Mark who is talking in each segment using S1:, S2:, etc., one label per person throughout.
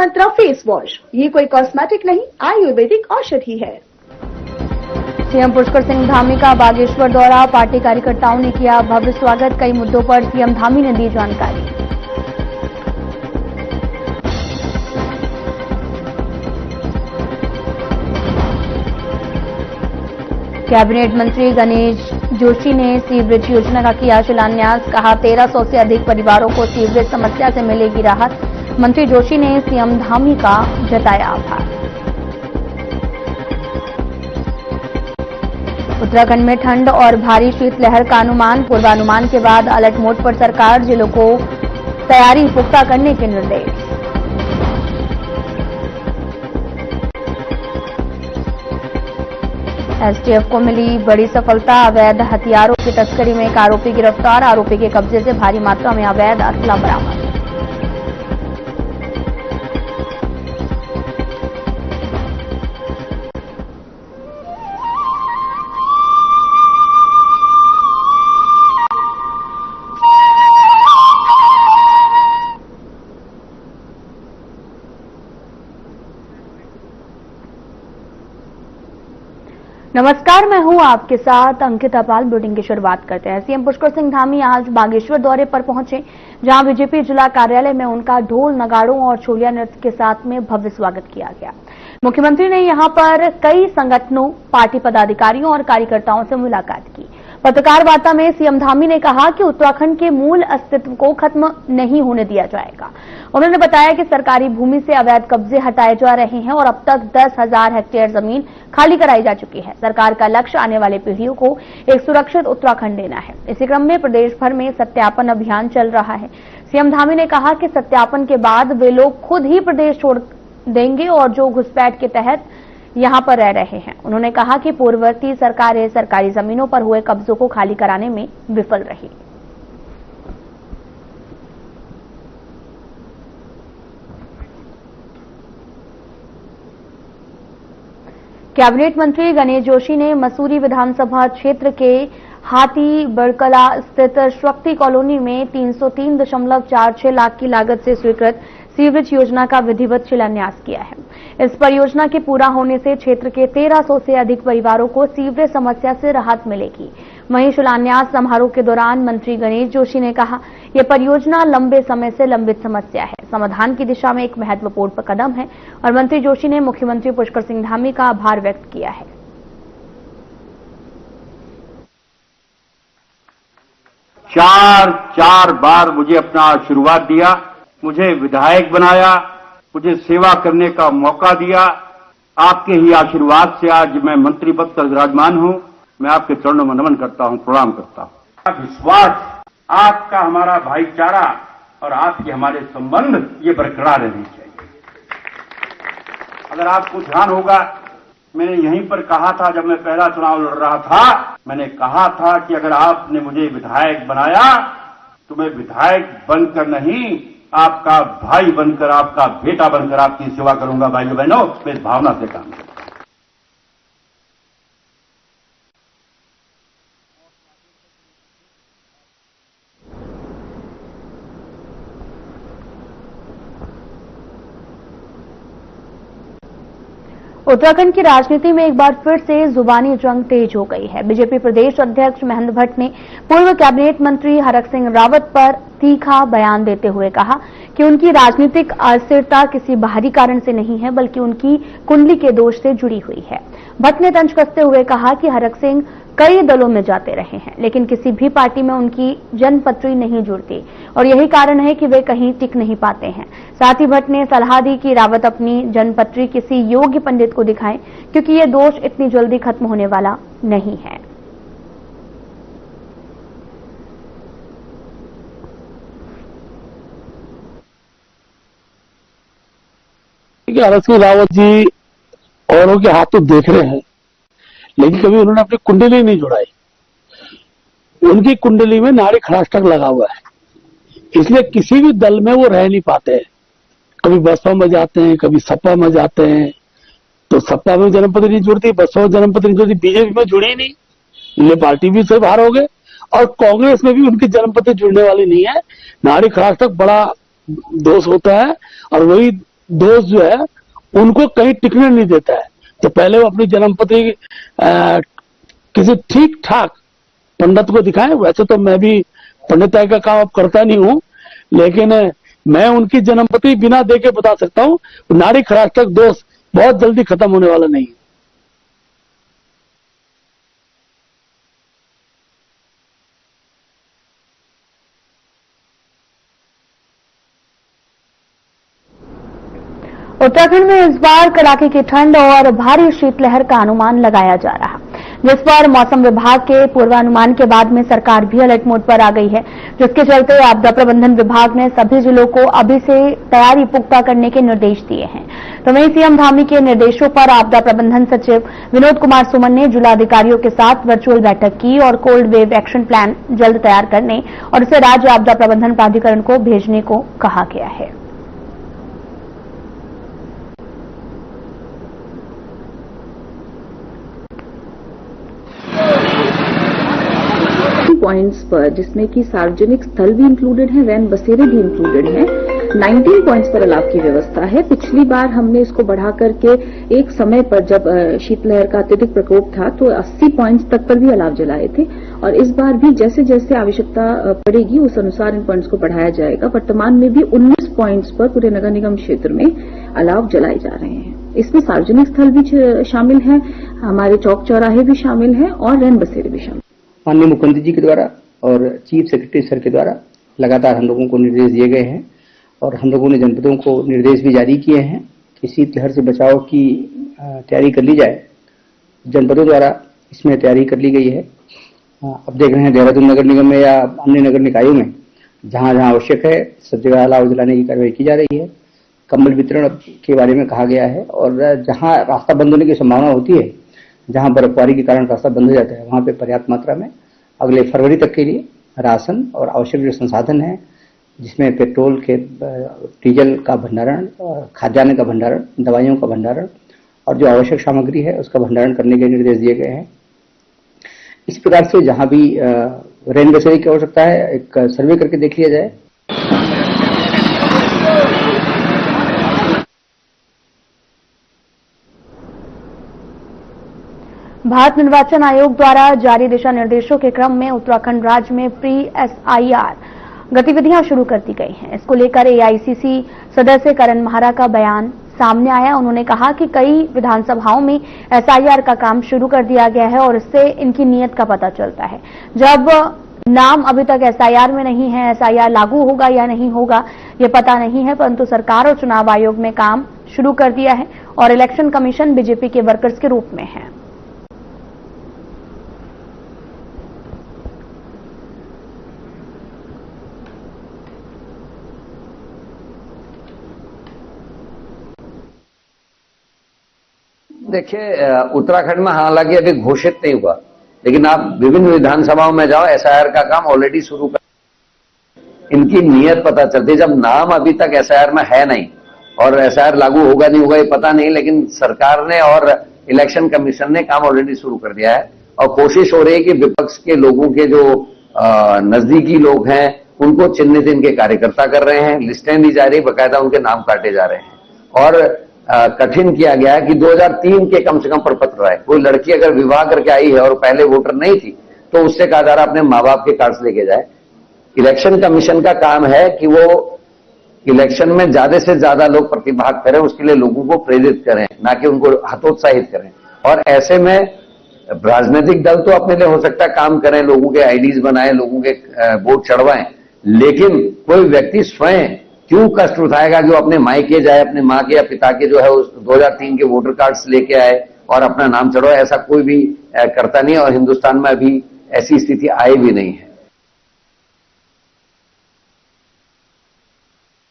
S1: मंत्रा face wash, ये कोई cosmetic नहीं, आयुर्वेदिक औषधि है।
S2: सीएम पुष्कर सिंह धामी का बागेश्वर दौरा, पार्टी कार्यकर्ताओं ने किया भव्य स्वागत। कई मुद्दों पर सीएम धामी ने दी जानकारी। कैबिनेट मंत्री गणेश जोशी ने सीवरेज योजना का किया शिलान्यास। कहा 1300 से अधिक परिवारों को सीवरेज समस्या से मिलेगी राहत। मंत्री जोशी ने सीएम धामी का जताया आभार। उत्तराखंड में ठंड और भारी शीतलहर का अनुमान, पूर्वानुमान के बाद अलर्ट मोड पर सरकार, जिलों को तैयारी पुख्ता करने के निर्देश। एसटीएफ को मिली बड़ी सफलता, अवैध हथियारों की तस्करी में एक आरोपी गिरफ्तार। आरोपी के कब्जे से भारी मात्रा में अवैध असला बरामद। नमस्कार, मैं हूं आपके साथ अंकिता पाल। बुलेटिन की शुरुआत करते हैं। सीएम पुष्कर सिंह धामी आज बागेश्वर दौरे पर पहुंचे, जहां बीजेपी जिला कार्यालय में उनका ढोल नगाड़ों और छोलिया नृत्य के साथ में भव्य स्वागत किया गया। मुख्यमंत्री ने यहां पर कई संगठनों, पार्टी पदाधिकारियों और कार्यकर्ताओं से मुलाकात की। पत्रकार वार्ता में सीएम धामी ने कहा कि उत्तराखंड के मूल अस्तित्व को खत्म नहीं होने दिया जाएगा। उन्होंने बताया कि सरकारी भूमि से अवैध कब्जे हटाए जा रहे हैं और अब तक 10,000 हेक्टेयर जमीन खाली कराई जा चुकी है। सरकार का लक्ष्य आने वाली पीढ़ियों को एक सुरक्षित उत्तराखंड देना है। इसी क्रम में प्रदेश भर में सत्यापन अभियान चल रहा है। सीएम धामी ने कहा कि सत्यापन के बाद वे लोग खुद ही प्रदेश छोड़ देंगे और जो घुसपैठ के तहत यहां पर रह रहे हैं। उन्होंने कहा कि पूर्ववर्ती सरकारें सरकारी जमीनों पर हुए कब्जों को खाली कराने में विफल रही। कैबिनेट मंत्री गणेश जोशी ने मसूरी विधानसभा क्षेत्र के हाथी बड़कला स्थित शक्ति कॉलोनी में 303.46 लाख की लागत से स्वीकृत सीवरेज योजना का विधिवत शिलान्यास किया है। इस परियोजना के पूरा होने से क्षेत्र के 1300 से अधिक परिवारों को सीवरेज समस्या से राहत मिलेगी। वहीं शिलान्यास समारोह के दौरान मंत्री गणेश जोशी ने कहा, यह परियोजना लंबे समय से लंबित समस्या है, समाधान की दिशा में एक महत्वपूर्ण कदम है। और मंत्री जोशी ने मुख्यमंत्री पुष्कर सिंह धामी का आभार व्यक्त किया है।
S3: चार बार मुझे अपना आशीर्वाद दिया, मुझे विधायक बनाया, मुझे सेवा करने का मौका दिया। आपके ही आशीर्वाद से आज मैं मंत्री पद पर विराजमान हूं। मैं आपके चरणों में नमन करता हूं, प्रणाम करता हूं। विश्वास, आपका हमारा भाईचारा और आपके हमारे संबंध ये बरकरार रहने चाहिए। अगर आपको ध्यान होगा, मैंने यहीं पर कहा था, जब मैं पहला चुनाव लड़ रहा था, मैंने कहा था कि अगर आपने मुझे विधायक बनाया तो मैं विधायक बनकर नहीं, आपका भाई बनकर, आपका बेटा बनकर आपकी सेवा करूंगा। भाइयों बहनों, मैं इस भावना से काम करूंगा।
S2: उत्तराखंड की राजनीति में एक बार फिर से जुबानी जंग तेज हो गई है। बीजेपी प्रदेश अध्यक्ष महेंद्र भट्ट ने पूर्व कैबिनेट मंत्री हरक सिंह रावत पर तीखा बयान देते हुए कहा कि उनकी राजनीतिक अस्थिरता किसी बाहरी कारण से नहीं है, बल्कि उनकी कुंडली के दोष से जुड़ी हुई है। भट्ट ने तंज कसते हुए कहा कि हरक सिंह कई दलों में जाते रहे हैं, लेकिन किसी भी पार्टी में उनकी जनपत्री नहीं जुड़ती और यही कारण है कि वे कहीं टिक नहीं पाते हैं। साथ ही भट्ट ने सलाह दी कि रावत अपनी जनपत्री किसी योग्य पंडित को दिखाएं, क्योंकि ये दोष इतनी जल्दी खत्म होने वाला नहीं है।
S4: हरक सिंह रावत जी औरों के हाथ तो देख रहे हैं, लेकिन कभी उन्होंने अपनी कुंडली नहीं जुड़ाई। उनकी कुंडली में नाड़ी खड़ाष्टक लगा हुआ है, इसलिए किसी भी दल में वो रह नहीं पाते हैं। कभी बसपा में जाते हैं, कभी सपा में जाते हैं, तो सपा में जन्मपत्री नहीं जुड़ती, बसपा में जन्मपत्री नहीं जुड़ती, बीजेपी में जुड़ी नहीं, ये पार्टी भी से बाहर हो गए। और कांग्रेस में भी उनकी जन्मपत्री जुड़ने वाली नहीं है। नाड़ी खड़ाष्टक बड़ा दोष होता है और वही दोस्त जो है उनको कहीं टिकने नहीं देता है। तो पहले वो अपनी जन्मपत्री किसी ठीक ठाक पंडित को दिखाएं। वैसे तो मैं भी पंडिताई का काम अब करता नहीं हूं, लेकिन मैं उनकी जन्मपत्री बिना देखे बता सकता हूं, नाड़ी खराश तक दोष बहुत जल्दी खत्म होने वाला नहीं है।
S2: उत्तराखंड में इस बार कड़ाके की ठंड और भारी शीतलहर का अनुमान लगाया जा रहा, जिस पर मौसम विभाग के पूर्वानुमान के बाद में सरकार भी अलर्ट मोड पर आ गई है, जिसके चलते आपदा प्रबंधन विभाग ने सभी जिलों को अभी से तैयारी पुख्ता करने के निर्देश दिए हैं। तो वहीं सीएम धामी के निर्देशों पर आपदा प्रबंधन सचिव विनोद कुमार सुमन ने जिलाधिकारियों के साथ वर्चुअल बैठक की और कोल्ड वेव एक्शन प्लान जल्द तैयार करने और उसे राज्य आपदा प्रबंधन प्राधिकरण को भेजने को कहा गया है।
S1: पॉइंट्स पर, जिसमें कि सार्वजनिक स्थल भी इंक्लूडेड है, रैन बसेरे भी इंक्लूडेड हैं, 19 पॉइंट्स पर अलाव की व्यवस्था है। पिछली बार हमने इसको बढ़ा करके एक समय पर जब शीतलहर का अत्यधिक प्रकोप था तो 80 पॉइंट्स तक पर भी अलाव जलाए थे, और इस बार भी जैसे जैसे आवश्यकता पड़ेगी उस अनुसार इन पॉइंट्स को बढ़ाया जाएगा। वर्तमान में भी 19 पॉइंट्स पर पूरे नगर निगम क्षेत्र में अलाव जलाए जा रहे हैं। इसमें सार्वजनिक स्थल भी शामिल है, हमारे चौक चौराहे भी शामिल हैं और रैन बसेरे भी शामिल।
S5: माननीय मुख्यमंत्री जी के द्वारा और चीफ सेक्रेटरी सर के द्वारा लगातार हम लोगों को निर्देश दिए गए हैं और हम लोगों ने जनपदों को निर्देश भी जारी किए हैं कि शीतलहर से बचाव की तैयारी कर ली जाए। जनपदों द्वारा इसमें तैयारी कर ली गई है। अब देख रहे हैं देहरादून नगर निगम में या अन्य नगर निकायों में जहां जहां आवश्यक है सब जगह अलाव जलाने की कार्रवाई की जा रही है। कंबल वितरण के बारे में कहा गया है और जहां रास्ता बंद होने की संभावना होती है, जहां बर्फबारी के कारण रास्ता बंद हो जाता है, वहां पे पर्याप्त मात्रा में अगले फरवरी तक के लिए राशन और आवश्यक जो संसाधन है, जिसमें पेट्रोल के डीजल का भंडारण, खाद्यान्न का भंडारण, दवाइयों का भंडारण और जो आवश्यक सामग्री है उसका भंडारण करने के निर्देश दिए गए हैं। इस प्रकार से जहां भी रैन बसेरे की आवश्यकता है एक सर्वे करके देख लिया जाए।
S2: भारत निर्वाचन आयोग द्वारा जारी दिशा निर्देशों के क्रम में उत्तराखंड राज्य में प्री एसआईआर गतिविधियां शुरू कर दी गई हैं। इसको लेकर एआईसीसी सदस्य करण महारा का बयान सामने आया। उन्होंने कहा कि कई विधानसभाओं में एसआईआर का काम शुरू कर दिया गया है और इससे इनकी नीयत का पता चलता है। जब नाम अभी तक एसआईआर में नहीं है, एसआईआर लागू होगा या नहीं होगा ये पता नहीं है, परंतु सरकार और चुनाव आयोग में काम शुरू कर दिया है और इलेक्शन कमीशन बीजेपी के वर्कर्स के रूप में है।
S6: देखिए, उत्तराखंड में हालांकि अभी घोषित नहीं हुआ, लेकिन आप विभिन्न विधानसभाओं में जाओ, एसआईआर का काम ऑलरेडी शुरू कर। इनकी नीयत पता चलती है। जब नाम अभी तक एसआईआर में है नहीं और एसआईआर लागू होगा नहीं होगा ये पता नहीं, लेकिन सरकार ने और इलेक्शन कमीशन ने काम ऑलरेडी शुरू कर दिया है और कोशिश हो रही है कि विपक्ष के लोगों के जो नजदीकी लोग हैं उनको चिन्हित इनके कार्यकर्ता कर रहे हैं, लिस्टें दी जा रही, बकायदा उनके नाम काटे जा रहे हैं और कठिन किया गया है कि 2003 के कम से कम प्रपत्र रहे। कोई लड़की अगर विवाह करके आई है और पहले वोटर नहीं थी तो उससे कहा जा रहा अपने माँ बाप के कार्ड्स लेके जाए। इलेक्शन कमीशन का काम है कि वो इलेक्शन में ज्यादा से ज्यादा लोग प्रतिभाग करें, उसके लिए लोगों को प्रेरित करें, ना कि उनको हतोत्साहित करें। और ऐसे में राजनीतिक दल तो अपने लिए हो सकता है काम करें, लोगों के आईडीज बनाएं, लोगों के वोट चढ़वाएं, लेकिन कोई व्यक्ति स्वयं क्यों कष्ट उठाएगा कि वो अपने मायके जाए, अपने माँ के या पिता के जो है उस 2003 के वोटर कार्ड्स लेके आए और अपना नाम चढ़ाए। ऐसा कोई भी करता नहीं और हिंदुस्तान में अभी ऐसी स्थिति आई भी नहीं है।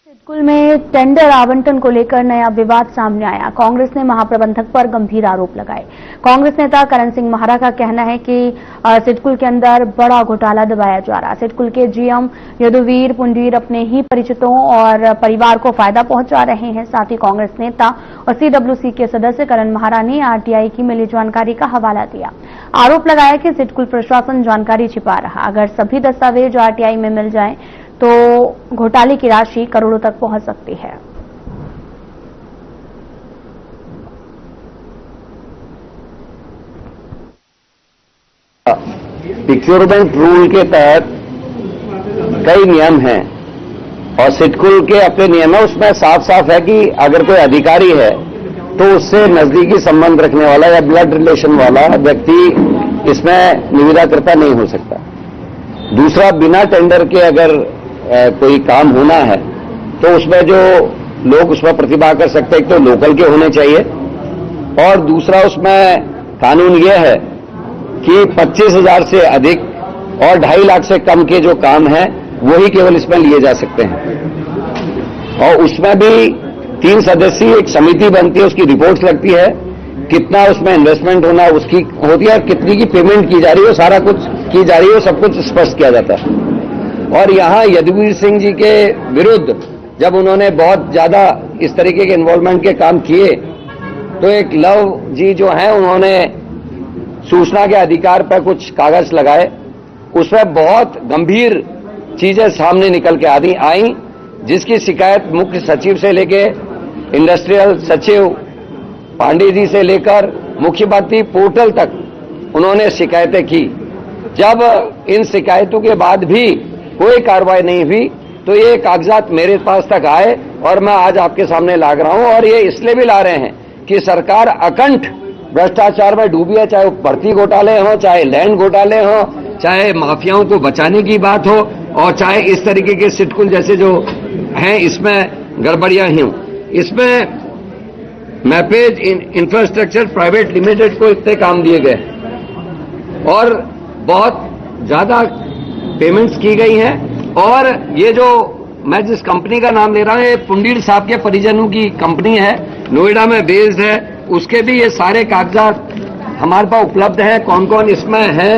S2: सिडकुल में टेंडर आवंटन को लेकर नया विवाद सामने आया। कांग्रेस ने महाप्रबंधक पर गंभीर आरोप लगाए। कांग्रेस नेता करण सिंह महारा का कहना है कि सिडकुल के अंदर बड़ा घोटाला दबाया जा रहा है। सिडकुल के जीएम यदुवीर पुंडीर अपने ही परिचितों और परिवार को फायदा पहुंचा रहे हैं। साथ ही कांग्रेस नेता और सीडब्ल्यूसी के सदस्य करण महारा ने आरटीआई की मिली जानकारी का हवाला दिया। आरोप लगाया कि सिडकुल प्रशासन जानकारी छिपा रहा। अगर सभी दस्तावेज आरटीआई में मिल जाएं तो घोटाले की राशि करोड़ों तक पहुंच सकती है।
S6: प्रोक्योरमेंट रूल के तहत कई नियम हैं और सिडकुल के अपने नियम है। उसमें साफ साफ है कि अगर कोई अधिकारी है तो उससे नजदीकी संबंध रखने वाला या ब्लड रिलेशन वाला व्यक्ति इसमें निविदाकर्ता नहीं हो सकता। दूसरा, बिना टेंडर के अगर कोई काम होना है तो उसमें जो लोग उसमें प्रतिभा कर सकते हैं, एक तो लोकल के होने चाहिए, और दूसरा उसमें कानून यह है कि 25,000 से अधिक और 2.5 लाख से कम के जो काम हैं वही केवल इसमें लिए जा सकते हैं। और उसमें भी 3 सदस्यीय एक समिति बनती है, उसकी रिपोर्ट्स लगती है, कितना उसमें इन्वेस्टमेंट होना उसकी होती है, कितनी की पेमेंट की जा रही है, सारा कुछ की जा रही है, सब कुछ स्पष्ट किया जाता है। और यहां यदुवीर सिंह जी के विरुद्ध जब उन्होंने बहुत ज्यादा इस तरीके के इन्वॉल्वमेंट के काम किए तो एक लव जी जो हैं उन्होंने सूचना के अधिकार पर कुछ कागज लगाए, उसमें बहुत गंभीर चीजें सामने निकल के आई, जिसकी शिकायत मुख्य सचिव से लेके इंडस्ट्रियल सचिव पांडे जी से लेकर मुख्यमंत्री पोर्टल तक उन्होंने शिकायतें की। जब इन शिकायतों के बाद भी कोई कार्रवाई नहीं हुई तो ये कागजात मेरे पास तक आए और मैं आज आपके सामने ला रहा हूं। और ये इसलिए भी ला रहे हैं कि सरकार अकंठ भ्रष्टाचार में डूबी है, चाहे वो भर्ती घोटाले हो, चाहे लैंड घोटाले हो, चाहे माफियाओं को बचाने की बात हो, और चाहे इस तरीके के सिडकुल जैसे जो हैं इसमें गड़बड़ियां ही हों। इसमें मैपेज इंफ्रास्ट्रक्चर प्राइवेट लिमिटेड को इतने काम दिए गए और बहुत ज्यादा पेमेंट्स की गई हैं। और ये जो मैं जिस कंपनी का नाम ले रहा हूं, ये पुंडीर साहब के परिजनों की कंपनी है, नोएडा में बेस्ड है, उसके भी ये सारे कागजात हमारे पास उपलब्ध हैं। कौन कौन इसमें है,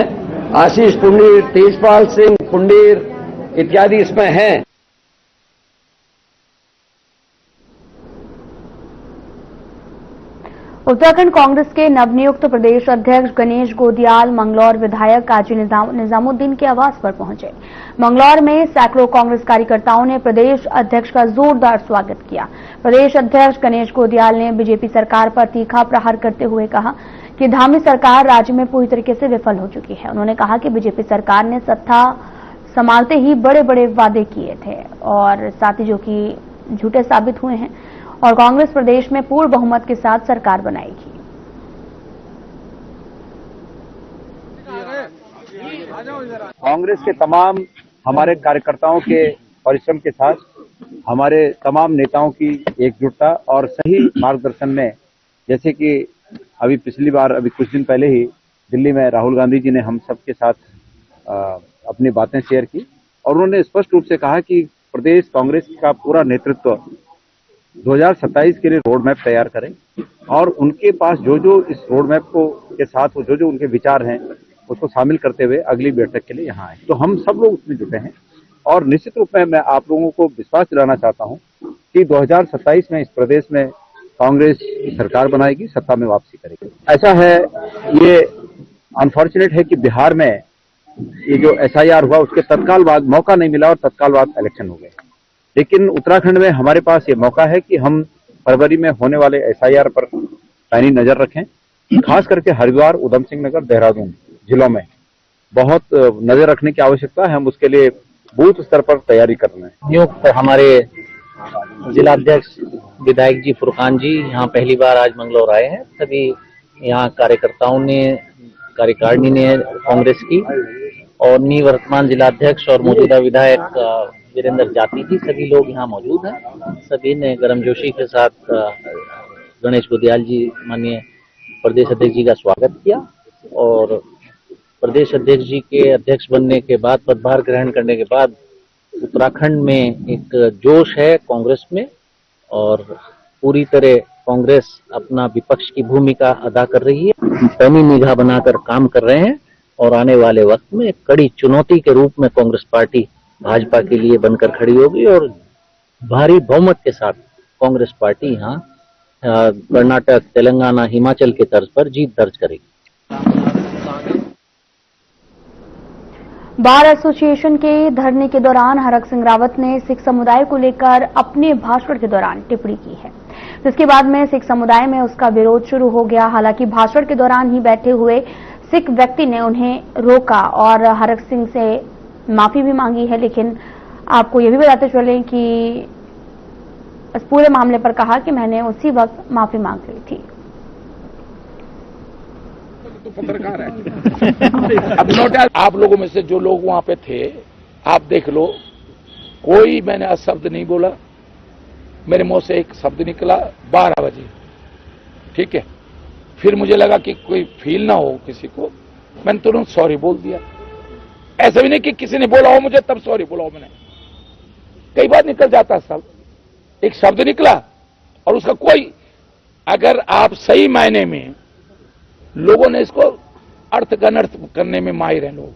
S6: आशीष पुंडीर, तेजपाल सिंह पुंडीर इत्यादि इसमें हैं।
S2: उत्तराखंड कांग्रेस के नवनियुक्त प्रदेश अध्यक्ष गणेश गोदियाल मंगलौर विधायक काजी निजामुद्दीन के आवास पर पहुंचे। मंगलौर में सैकड़ों कांग्रेस कार्यकर्ताओं ने प्रदेश अध्यक्ष का जोरदार स्वागत किया। प्रदेश अध्यक्ष गणेश गोदियाल ने बीजेपी सरकार पर तीखा प्रहार करते हुए कहा कि धामी सरकार राज्य में पूरी तरीके से विफल हो चुकी है। उन्होंने कहा कि बीजेपी सरकार ने सत्ता संभालते ही बड़े बड़े वादे किए थे और साथ ही जो कि झूठे साबित हुए हैं, और कांग्रेस प्रदेश में पूर्ण बहुमत के साथ सरकार बनाएगी।
S7: कांग्रेस के तमाम हमारे कार्यकर्ताओं के परिश्रम के साथ हमारे तमाम नेताओं की एकजुटता और सही मार्गदर्शन में, जैसे कि अभी पिछली बार अभी कुछ दिन पहले ही दिल्ली में राहुल गांधी जी ने हम सबके साथ अपनी बातें शेयर की और उन्होंने स्पष्ट रूप से कहा कि प्रदेश कांग्रेस का पूरा नेतृत्व 2027 के लिए रोड मैप तैयार करें और उनके पास जो जो इस रोड मैप को के साथ जो जो उनके विचार हैं उसको शामिल करते हुए अगली बैठक के लिए यहाँ आए। तो हम सब लोग उसमें जुटे हैं और निश्चित रूप में मैं आप लोगों को विश्वास दिलाना चाहता हूँ कि 2027 में इस प्रदेश में कांग्रेस सरकार बनाएगी, सत्ता में वापसी करेगी। ऐसा है, ये अनफॉर्चुनेट है कि बिहार में ये जो SIR हुआ उसके तत्काल बाद मौका नहीं मिला और तत्काल बाद इलेक्शन हो गए, लेकिन उत्तराखंड में हमारे पास ये मौका है कि हम फरवरी में होने वाले SIR पर पैनी नजर रखें। खास करके हरिद्वार, उधम सिंह नगर, देहरादून जिलों में बहुत नजर रखने की आवश्यकता है। हम उसके लिए बूथ स्तर पर तैयारी कर रहे हैं।
S8: नियुक्त हमारे जिलाध्यक्ष विधायक जी फुरकान जी यहाँ पहली बार आज मंगलौर आए हैं। सभी यहाँ कार्यकर्ताओं ने, कार्यकारिणी ने कांग्रेस की और निवर्तमान जिलाध्यक्ष और मौजूदा विधायक वीरेंद्र जाति जी, सभी लोग यहाँ मौजूद हैं। सभी ने गर्मजोशी के साथ गणेश गोदियाल जी माननीय प्रदेश अध्यक्ष जी का स्वागत किया और प्रदेश अध्यक्ष जी के अध्यक्ष बनने के बाद, पदभार ग्रहण करने के बाद उत्तराखंड में एक जोश है कांग्रेस में और पूरी तरह कांग्रेस अपना विपक्ष की भूमिका अदा कर रही है, पैनी निगाह बनाकर काम कर रहे हैं और आने वाले वक्त में कड़ी चुनौती के रूप में कांग्रेस पार्टी भाजपा के लिए बनकर खड़ी होगी और भारी बहुमत के साथ कांग्रेस पार्टी यहाँ कर्नाटक, तेलंगाना, हिमाचल के तर्ज पर जीत दर्ज करेगी।
S2: बार एसोसिएशन के धरने के दौरान हरक सिंह रावत ने सिख समुदाय को लेकर अपने भाषण के दौरान टिप्पणी की है, जिसके बाद में सिख समुदाय में उसका विरोध शुरू हो गया। हालांकि भाषण के दौरान ही बैठे हुए सिख व्यक्ति ने उन्हें रोका और हरक सिंह से माफी भी मांगी है। लेकिन आपको ये भी बताते चलें कि इस पूरे मामले पर कहा कि मैंने उसी वक्त माफी मांग ली थी।
S4: तो पत्रकार है। अब नोटा आप लोगों में से जो लोग वहां पे थे, आप देख लो, कोई मैंने अशब्द नहीं बोला, मेरे मुंह से एक शब्द निकला 12 बजे, ठीक है। फिर मुझे लगा कि कोई फील ना हो किसी को, मैंने तुरंत सॉरी बोल दिया। ऐसा भी नहीं कि किसी ने बोला हो मुझे तब सॉरी बोला हो मैंने, कई बार निकल जाता सब, एक शब्द निकला और उसका कोई, अगर आप सही मायने में लोगों ने इसको अर्थ का अनर्थ करने में माहिर हैं लोग,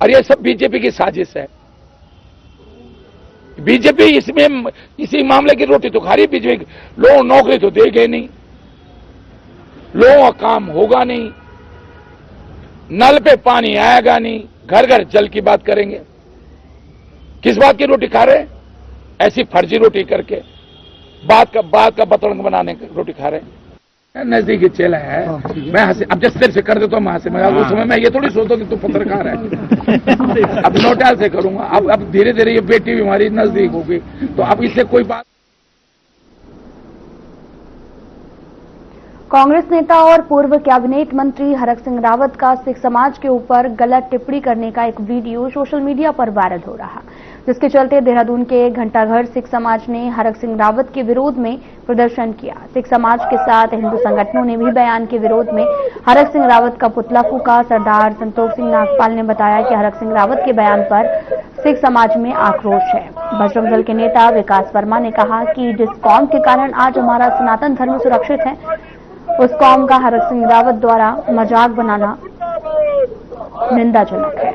S4: और ये सब बीजेपी की साजिश है। बीजेपी इसमें इसी मामले की रोटी तो खा रही है। बीजेपी लोगों नौकरी तो देंगे नहीं, लोगों का काम होगा नहीं, नल पे पानी आएगा नहीं, घर घर जल की बात करेंगे। किस बात की रोटी खा रहे हैं? ऐसी फर्जी रोटी करके बात का बतरंग बनाने की रोटी खा रहे हैं। नजदीकी चेला है, मैं हंसे, अब जैसे से कर देता हूँ मैं हंसे मजाक, उस समय मैं ये थोड़ी सोचता कि तू पत्रकार है। अब नोटाल से करूंगा, अब धीरे धीरे ये बेटी भी हमारी नजदीक होगी, तो अब इससे कोई बात।
S2: कांग्रेस नेता और पूर्व कैबिनेट मंत्री हरक सिंह रावत का सिख समाज के ऊपर गलत टिप्पणी करने का एक वीडियो सोशल मीडिया पर वायरल हो रहा, जिसके चलते देहरादून के घंटाघर सिख समाज ने हरक सिंह रावत के विरोध में प्रदर्शन किया। सिख समाज के साथ हिंदू संगठनों ने भी बयान के विरोध में हरक सिंह रावत का पुतला फूंका। सरदार संतोष सिंह नागपाल ने बताया कि हरक सिंह रावत के बयान पर सिख समाज में आक्रोश है। बजरंग दल के नेता विकास वर्मा ने कहा कि जिस कौम के कारण आज हमारा सनातन धर्म सुरक्षित है, उस कौम का हरक सिंह रावत द्वारा मजाक बनाना निंदाजनक है।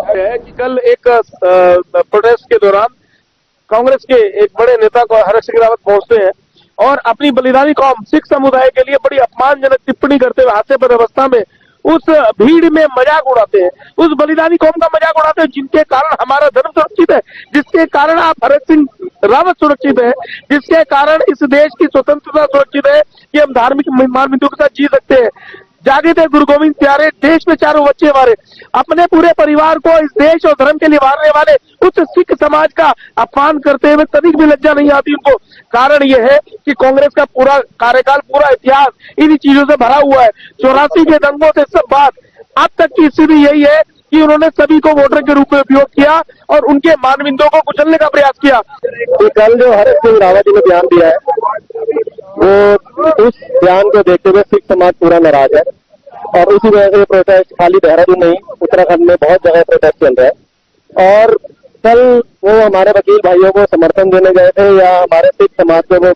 S9: है कि कल एक प्रोटेस्ट के दौरान कांग्रेस के एक बड़े नेता को हरक सिंह रावत पहुंचते हैं और अपनी बलिदानी कौम सिख समुदाय के लिए बड़ी अपमानजनक टिप्पणी करते हुए हास्यास्पद अवस्था में उस भीड़ में मजाक उड़ाते हैं, उस बलिदानी कौम का मजाक उड़ाते हैं जिनके कारण हमारा धर्म सुरक्षित है, जिसके कारण आप हरक सिंह रावत सुरक्षित है, जिसके कारण इस देश की स्वतंत्रता सुरक्षित है कि हम धार्मिक मान बिंदुओं के साथ जी सकते हैं। जागे थे गुरु गोविंद प्यारे, देश में चारों बच्चे हमारे, अपने पूरे परिवार को इस देश और धर्म के लिए मारने वाले उस सिख समाज का अपमान करते हुए तनिक भी लज्जा नहीं आती उनको। कारण यह है कि कांग्रेस का पूरा कार्यकाल, पूरा इतिहास इन्हीं चीजों से भरा हुआ है। 84 के दंगों से सब बात अब तक की स्थिति यही है कि उन्होंने सभी को वोटर के रूप में उपयोग किया और उनके मानबिंदों को कुचलने का प्रयास किया।
S10: कल जो हरक सिंह रावत जी ने बयान दिया है, वो उस बयान को देखते हुए सिख समाज पूरा नाराज है और उसी वजह से प्रोटेस्ट खाली देहरादून नहीं, उत्तराखंड में बहुत जगह प्रोटेस्ट चल रहा है। और कल वो हमारे वकील भाइयों को समर्थन देने गए थे या हमारे सिख समाज को वो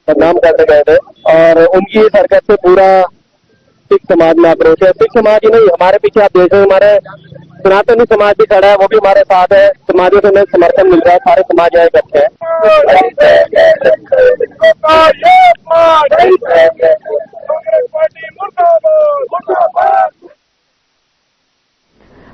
S10: बदनाम करने गए थे और उनकी इस हरकत से पूरा सिख समाज में आक्रोश है। सिख समाज ही नहीं, हमारे पीछे आप देख रहे हैं हमारे सनातनी समाज भी खड़ा है, वो भी हमारे साथ है। समाजों से हमें समर्थन मिल रहा है, सारे समाज आए इकट्ठे हैं।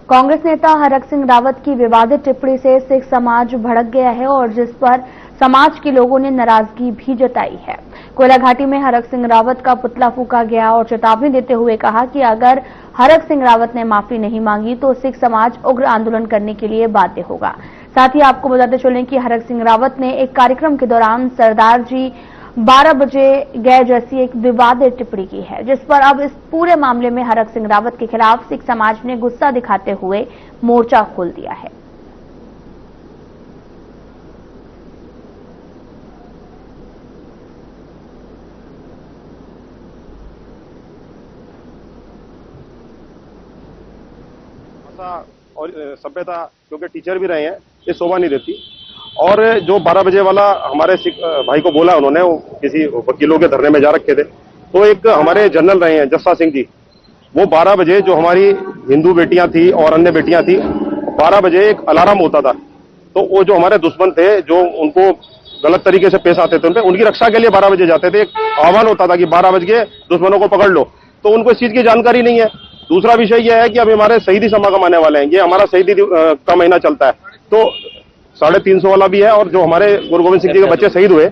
S2: कांग्रेस नेता हरक सिंह रावत की विवादित टिप्पणी से सिख समाज भड़क गया है और जिस पर समाज के लोगों ने नाराजगी भी जताई है। कोयला घाटी में हरक सिंह रावत का पुतला फूंका गया और चेतावनी देते हुए कहा कि अगर हरक सिंह रावत ने माफी नहीं मांगी तो सिख समाज उग्र आंदोलन करने के लिए बाध्य होगा। साथ ही आपको बताते चलें कि हरक सिंह रावत ने एक कार्यक्रम के दौरान सरदार जी 12 बजे गए जैसी एक विवादित टिप्पणी की है, जिस पर अब इस पूरे मामले में हरक सिंह रावत के खिलाफ सिख समाज ने गुस्सा दिखाते हुए मोर्चा खोल दिया है।
S9: और सभ्यता, क्योंकि टीचर भी रहे हैं, ये शोभा नहीं देती। और जो 12 बजे वाला हमारे सिख भाई को बोला उन्होंने, वो किसी वकीलों के धरने में जा रखे थे, तो एक हमारे जनरल रहे हैं जस्सा सिंह जी, वो 12 बजे जो हमारी हिंदू बेटियां थी और अन्य बेटियां थी, 12 बजे एक अलार्म होता था, तो वो जो हमारे दुश्मन थे, जो उनको गलत तरीके से पेश आते थे, उनकी रक्षा के लिए 12 बजे जाते थे। एक आह्वान होता था कि 12 बज के दुश्मनों को पकड़ लो, तो उनको इस चीज की जानकारी नहीं है। दूसरा विषय यह है कि अभी हमारे शहीदी समा कमाने वाले हैं, ये हमारा शहीदी का महीना चलता है, तो
S10: 350 वाला भी है, और जो हमारे गुरु गोविंद सिंह जी के बच्चे शहीद हुए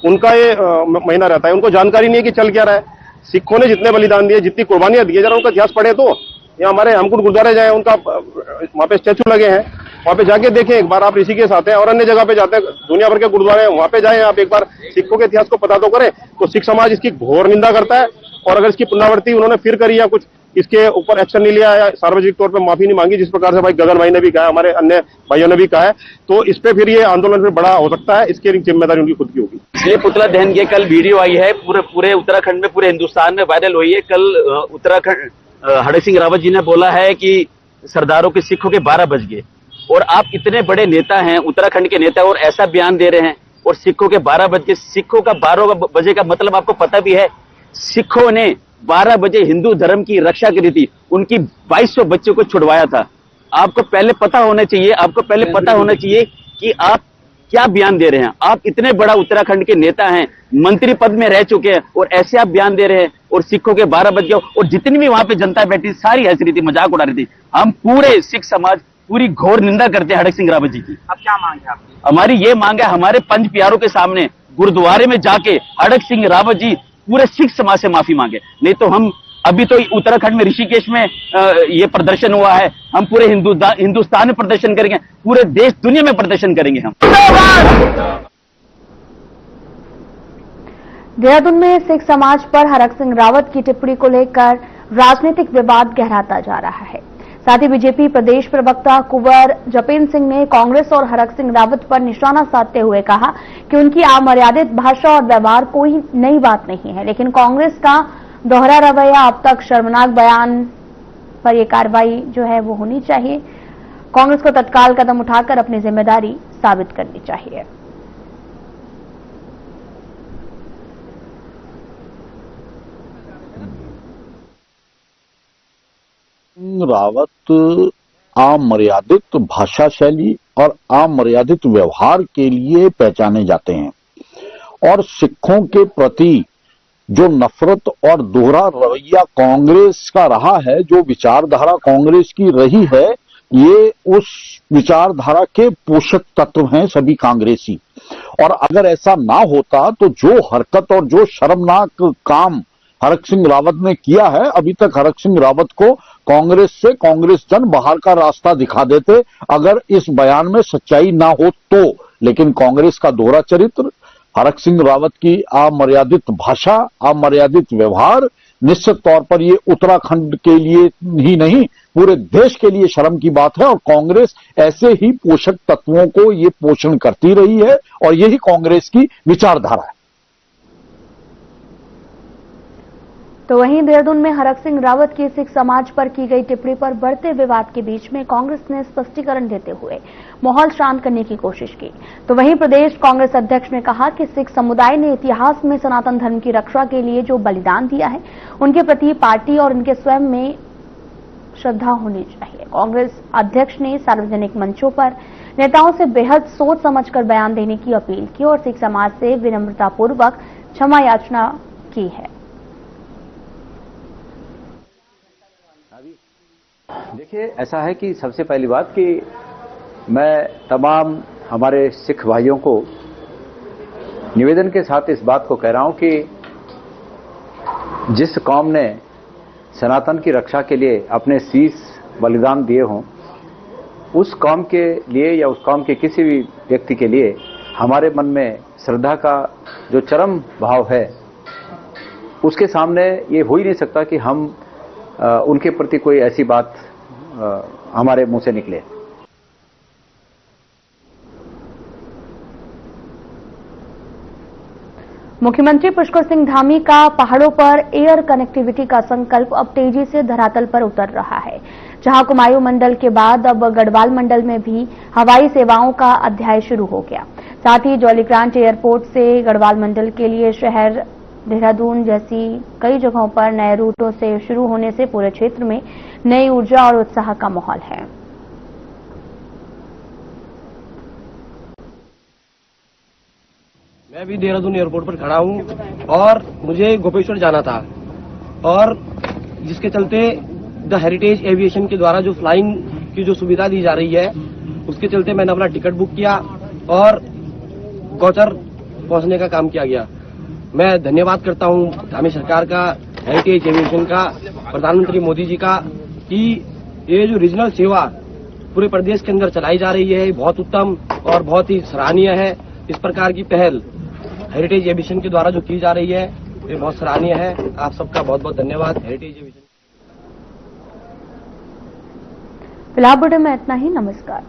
S10: उनका ये महीना रहता है। उनको जानकारी नहीं है कि चल क्या रहा है। सिखों ने जितने बलिदान दिए, जितनी कुर्बानियां दी है, जरा उनका इतिहास पढ़े तो। या हमारे हेमकुंड गुरुद्वारे जाए, उनका वहां पे स्टैचू लगे हैं, वहां पे जाके देखें एक बार। आप ऋषिकेश आते हैं और अन्य जगह पे जाते हैं, दुनिया भर के गुरुद्वारे हैं, वहां पे जाएं आप एक बार, सिखों के इतिहास को पता तो करें। तो सिख समाज इसकी घोर निंदा करता है, और अगर इसकी पुनरावृत्ति उन्होंने फिर करी या कुछ इसके ऊपर एक्शन नहीं लिया या सार्वजनिक तौर पर माफी नहीं मांगी, जिस प्रकार से भाई गगन भाई ने भी कहा, हमारे अन्य भाइयों ने भी कहा है, तो इस पे फिर ये आंदोलन फिर बड़ा हो सकता है। इसकी जिम्मेदारी उनकी खुद की होगी।
S11: ये पुतला दहन की कल वीडियो आई है, पूरे उत्तराखंड में, पूरे हिंदुस्तान में वायरल हुई है। कल उत्तराखंड हरक सिंह रावत जी ने बोला है कि सरदारों के सिखों के 12 बज गए, और आप इतने बड़े नेता हैं, उत्तराखंड के नेता, और ऐसा बयान दे रहे हैं, और सिखों के 12 बज गए। सिखों का 12 बजे का मतलब आपको पता भी है। सिखों ने 12 बजे हिंदू धर्म की रक्षा करी थी, उनकी 2200 बच्चों को छुड़वाया था। आपको पहले पता होना चाहिए कि आप क्या बयान दे रहे हैं। आप इतने बड़ा उत्तराखंड के नेता हैं, मंत्री पद में रह चुके हैं, और ऐसे आप बयान दे रहे हैं, और सिखों के 12 बज गए। और जितनी भी वहां पे जनता बैठी सारी हंस रही थी, मजाक उड़ा रही थी। हम पूरे सिख समाज पूरी घोर निंदा करते हैं हरक सिंह रावत जी की।
S12: अब क्या मांग है आपकी?
S11: हमारी ये मांग है, हमारे पंच प्यारों के सामने गुरुद्वारे में जाके हरक सिंह रावत जी पूरे सिख समाज से माफी मांगे। नहीं तो हम अभी तो उत्तराखंड में ऋषिकेश में ये प्रदर्शन हुआ है, हम पूरे हिंदुस्तान में प्रदर्शन करेंगे, पूरे देश दुनिया में प्रदर्शन करेंगे हम।
S2: देहरादून में सिख समाज पर हरक सिंह रावत की टिप्पणी को लेकर राजनीतिक विवाद गहराता जा रहा है। साथ ही बीजेपी प्रदेश प्रवक्ता कुंवर जपेंद्र सिंह ने कांग्रेस और हरक सिंह रावत पर निशाना साधते हुए कहा कि उनकी अमर्यादित भाषा और व्यवहार कोई नई बात नहीं है, लेकिन कांग्रेस का दोहरा रवैया, अब तक शर्मनाक बयान पर यह कार्रवाई जो है वो होनी चाहिए। कांग्रेस को तत्काल कदम उठाकर अपनी जिम्मेदारी साबित करनी चाहिए।
S13: रावत अमर्यादित भाषा शैली और अमर्यादित व्यवहार के लिए पहचाने जाते हैं, और सिखों के प्रति जो नफरत और दोहरा रवैया कांग्रेस का रहा है, जो विचारधारा कांग्रेस की रही है, ये उस विचारधारा के पोषक तत्व हैं सभी कांग्रेसी। और अगर ऐसा ना होता तो जो हरकत और जो शर्मनाक काम हरक सिंह रावत ने किया है, अभी तक हरक सिंह रावत को कांग्रेस से कांग्रेस जन बाहर का रास्ता दिखा देते, अगर इस बयान में सच्चाई ना हो तो। लेकिन कांग्रेस का दोहरा चरित्र, हरक सिंह रावत की अमर्यादित भाषा, अमर्यादित व्यवहार, निश्चित तौर पर ये उत्तराखंड के लिए ही नहीं पूरे देश के लिए शर्म की बात है। और कांग्रेस ऐसे ही पोषक तत्वों को ये पोषण करती रही है, और यही कांग्रेस की विचारधारा है।
S2: तो वहीं देहरादून में हरक सिंह रावत की सिख समाज पर की गई टिप्पणी पर बढ़ते विवाद के बीच में कांग्रेस ने स्पष्टीकरण देते हुए माहौल शांत करने की कोशिश की। तो वहीं प्रदेश कांग्रेस अध्यक्ष ने कहा कि सिख समुदाय ने इतिहास में सनातन धर्म की रक्षा के लिए जो बलिदान दिया है, उनके प्रति पार्टी और उनके स्वयं में श्रद्धा होनी चाहिए। कांग्रेस अध्यक्ष ने सार्वजनिक मंचों पर नेताओं से बेहद सोच समझकर बयान देने की अपील की और सिख समाज से विनम्रतापूर्वक क्षमा याचना की है।
S7: देखिए, ऐसा है कि सबसे पहली बात कि मैं तमाम हमारे सिख भाइयों को निवेदन के साथ इस बात को कह रहा हूं कि जिस कौम ने सनातन की रक्षा के लिए अपने शीश बलिदान दिए हों, उस कौम के लिए या उस कौम के किसी भी व्यक्ति के लिए हमारे मन में श्रद्धा का जो चरम भाव है, उसके सामने ये हो ही नहीं सकता कि हम उनके प्रति कोई ऐसी बात हमारे मुंह से निकले।
S2: मुख्यमंत्री पुष्कर सिंह धामी का पहाड़ों पर एयर कनेक्टिविटी का संकल्प अब तेजी से धरातल पर उतर रहा है, जहां कुमायूं मंडल के बाद अब गढ़वाल मंडल में भी हवाई सेवाओं का अध्याय शुरू हो गया। साथ ही जौलीग्रांट एयरपोर्ट से गढ़वाल मंडल के लिए शहर देहरादून जैसी कई जगहों पर नए रूटों से शुरू होने से पूरे क्षेत्र में नई ऊर्जा और उत्साह का माहौल है।
S14: मैं भी देहरादून एयरपोर्ट पर खड़ा हूं और मुझे गोपेश्वर जाना था, और जिसके चलते द हेरिटेज एविएशन के द्वारा जो फ्लाइंग की जो सुविधा दी जा रही है, उसके चलते मैंने अपना टिकट बुक किया और गौचर पहुंचने का काम किया गया। मैं धन्यवाद करता हूं धामी सरकार का, हेरिटेज एविएशन का, प्रधानमंत्री मोदी जी का कि ये जो रीजनल सेवा पूरे प्रदेश के अंदर चलाई जा रही है बहुत उत्तम और बहुत ही सराहनीय है। इस प्रकार की पहल हेरिटेज एविएशन के द्वारा जो की जा रही है ये बहुत सराहनीय है। आप सबका बहुत बहुत धन्यवाद। हेरिटेज एविएशन
S2: फिलहाल बुलेटिन में इतना ही। नमस्कार।